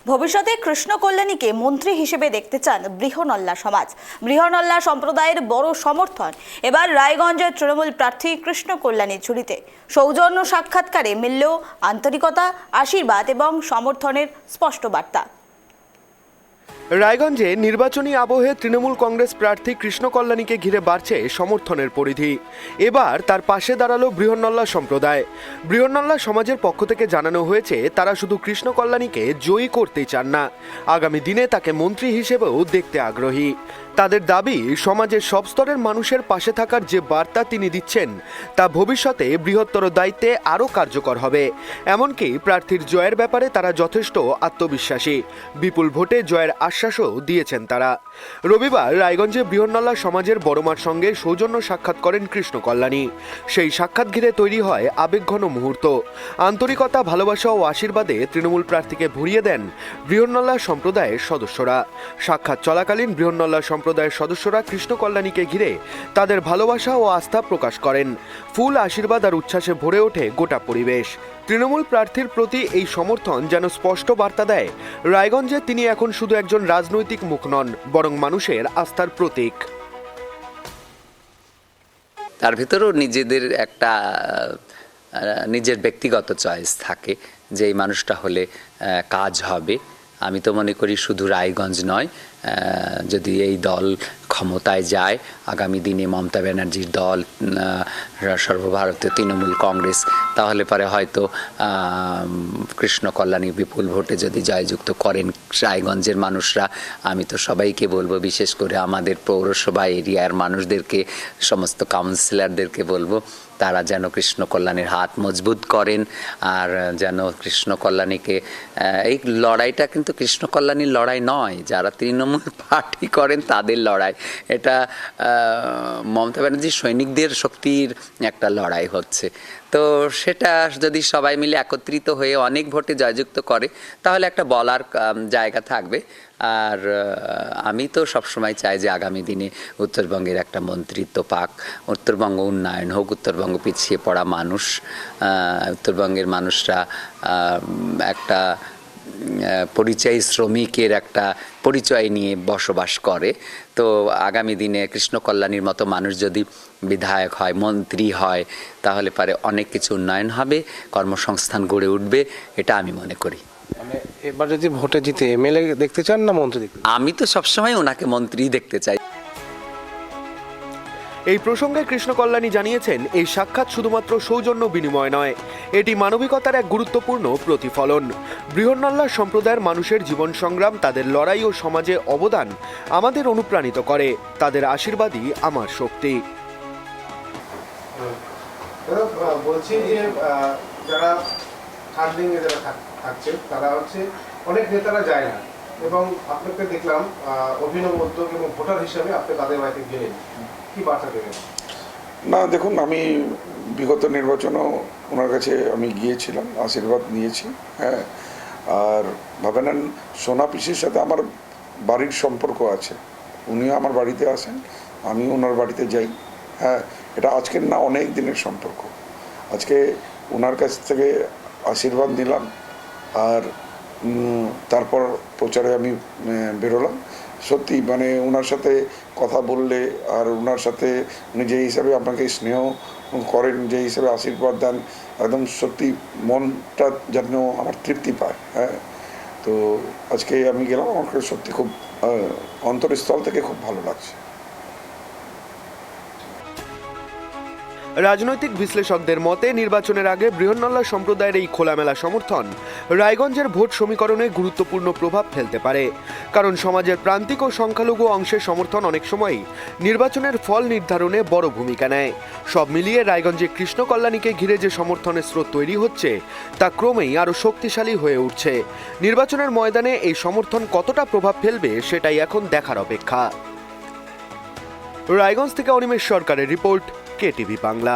ভবিষ্যতে কৃষ্ণ কল্যাণীকে মন্ত্রী হিসেবে দেখতে চান বৃহন্নলা সমাজ। বৃহন্নলা সম্প্রদায়ের বড় সমর্থন এবার রায়গঞ্জের তৃণমূল প্রার্থী কৃষ্ণ কল্যাণীর ঝুলিতে। সৌজন্য সাক্ষাৎকারে মিলল আন্তরিকতা, আশীর্বাদ এবং সমর্থনের স্পষ্ট বার্তা। রায়গঞ্জে নির্বাচনী আবহে তৃণমূল কংগ্রেস প্রার্থী কৃষ্ণ কল্যাণীকে ঘিরে বাড়ছে সমর্থনের পরিধি। এবার তার পাশে দাঁড়ালো বৃহন্নলা সম্প্রদায়। বৃহন্নলা সমাজের পক্ষ থেকে জানানো হয়েছে তারা শুধু কৃষ্ণ কল্যাণীকে জয়ী করতেই চান না, আগামী দিনে তাকে মন্ত্রী হিসেবেও দেখতে আগ্রহী। তাদের দাবি, সমাজের সব স্তরের মানুষের পাশে থাকার যে বার্তা তিনি দিচ্ছেন তা ভবিষ্যতে বৃহত্তর দায়িত্বে আরও কার্যকর হবে। এমনকি প্রার্থীর জয়ের ব্যাপারে তারা যথেষ্ট আত্মবিশ্বাসী। বিপুল ভোটে জয়ের আশ্বাসও দিয়েছেন তারা। রবিবার রায়গঞ্জে বৃহন্নলা সমাজের বড়মার সঙ্গে সৌজন্য সাক্ষাৎ করেন কৃষ্ণ কল্যাণী। সেই সাক্ষাৎ ঘিরে তৈরি হয় আবেগঘন মুহূর্ত। আন্তরিকতা, ভালোবাসা ও আশীর্বাদে তৃণমূল প্রার্থীকে ভরিয়ে দেন বৃহন্নলা সম্প্রদায়ের সদস্যরা। সাক্ষাৎ চলাকালীন বৃহন্নলা সম্প্রদায়ের সদস্যরা কৃষ্ণ কল্যাণীকে ঘিরে তাদের ভালোবাসা ও আস্থা প্রকাশ করেন। ফুল, আশীর্বাদ আর উচ্ছ্বাসে ভরে ওঠে গোটা পরিবেশ। তৃণমূল প্রার্থীর প্রতি এই সমর্থন যেন স্পষ্ট বার্তা দেয়, রায়গঞ্জে তিনি এখন শুধু একজন রাজনৈতিক মুখ নন, বরং মানুষের আস্থার প্রতীক। তার ভিতরেও নিজেদের একটা নিজের ব্যক্তিগত চয়েস থাকে যে এই মানুষটা হলে কাজ হবে। আমি তো মনে করি শুধু রায়গঞ্জ নয়, যদি এই দল ক্ষমতায় যায়, আগামী দিনে মমতা ব্যানার্জির দল, সর্বভারতীয় তৃণমূল কংগ্রেস, তাহলে পরে হয়তো কৃষ্ণ কল্যাণী বিপুল ভোটে যদি জয়যুক্ত করেন রায়গঞ্জের মানুষরা, আমি তো সবাইকে বলবো, বিশেষ করে আমাদের পৌরসভা এরিয়ার মানুষদেরকে, সমস্ত কাউন্সিলরদেরকে বলবো তারা যেন কৃষ্ণ কল্যাণীর হাত মজবুত করেন। আর যেন কৃষ্ণ কল্যাণীকে, এই লড়াইটা কিন্তু কৃষ্ণ কল্যাণীর লড়াই নয়, যারা তৃণমূল পার্টি করেন তাদের লড়াই। এটা মমতা ব্যানার্জির সৈনিকদের শক্তির একটা লড়াই হচ্ছে। তো সেটা যদি সবাই মিলে একত্রিত হয়ে অনেক ভোটে জয়যুক্ত করে তাহলে একটা বলার জায়গা থাকবে। আর আমি তো সবসময় চাই যে আগামী দিনে উত্তরবঙ্গের একটা মন্ত্রিত্ব পাক, উত্তরবঙ্গ উন্নয়ন হোক। উত্তরবঙ্গ পিছিয়ে পড়া মানুষ, উত্তরবঙ্গের মানুষরা একটা পরিচয়, শ্রমিকের একটা পরিচয় নিয়ে বসবাস করে। তো আগামী দিনে কৃষ্ণ কল্যাণীর মতো মানুষ যদি বিধায়ক হয়, মন্ত্রী হয়, তাহলে পরে অনেক কিছু উন্নয়ন হবে, কর্মসংস্থান গড়ে উঠবে, এটা আমি মনে করি। মানে এবার যদি ভোটে জিতে এমএলএ দেখতে চান না মন্ত্রী দেখতে? আমি তো সবসময় ওনাকে মন্ত্রী দেখতে চাই। এই প্রসঙ্গে কৃষ্ণ কল্যাণী জানিয়েছেন, এই সাক্ষাৎ শুধুমাত্র সৌজন্য বিনিময় নয়, এটি মানবিকতার এক গুরুত্বপূর্ণ প্রতিফলন। বৃহন্নলা সম্প্রদায়ের মানুষের জীবন সংগ্রাম, তাদের লড়াই ও সমাজে অবদান আমাদের অনুপ্রাণিত করে। তাদের আশীর্বাদই আমার শক্তি। বলছি যে যারা ফান্ডিংয়ে যারা থাকছে তারা হচ্ছে অনেক নেতারা যায় না, এবং আপনাকে দেখলাম অভিনব উদ্যোগ এবং ভোটার হিসাবে আপনি তাদের বাড়িতে গেলেন, কি বার্তা দেবেন? না, দেখুন, আমি বিগত নির্বাচনেও ওনার কাছে আমি গিয়েছিলাম, আশীর্বাদ নিয়েছি। হ্যাঁ, আর ভাবে নেন, সোনা পিসির সাথে আমার বাড়ির সম্পর্ক আছে। উনিও আমার বাড়িতে আসেন, আমি ওনার বাড়িতে যাই। হ্যাঁ, এটা আজকের না, অনেক দিনের সম্পর্ক। আজকে ওনার কাছ থেকে আশীর্বাদ নিলাম, আর তারপর প্রচারে আমি বেরোলাম। সত্যি মানে ওনার সাথে কথা বললে, আর ওনার সাথে উনি যে হিসাবে আমাকে স্নেহ করেন, যে হিসাবে আশীর্বাদ দেন, একদম সত্যি মনটা যেন আমার তৃপ্তি পায়। হ্যাঁ, তো আজকে আমি গেলাম, আমার সত্যি খুব অন্তরস্থল থেকে খুব ভালো লাগছে। রাজনৈতিক বিশ্লেষকদের মতে, নির্বাচনের আগে বৃহন্নলা সম্প্রদায়ের এই খোলামেলা সমর্থন রায়গঞ্জের ভোট সমীকরণে গুরুত্বপূর্ণ প্রভাব ফেলতে পারে। কারণ সমাজের প্রান্তিক ও সংখ্যালঘু অংশের সমর্থন অনেক সময় নির্বাচনের ফল নির্ধারণে বড় ভূমিকা নেয়। সব মিলিয়ে রায়গঞ্জে কৃষ্ণ কল্যাণীকে ঘিরে যে সমর্থনের স্রোত তৈরি হচ্ছে তা ক্রমেই আরও শক্তিশালী হয়ে উঠছে। নির্বাচনের ময়দানে এই সমর্থন কতটা প্রভাব ফেলবে সেটাই এখন দেখার অপেক্ষা। রায়গঞ্জ থেকে অনিমেষ সরকারের রিপোর্ট, KTV বাংলা।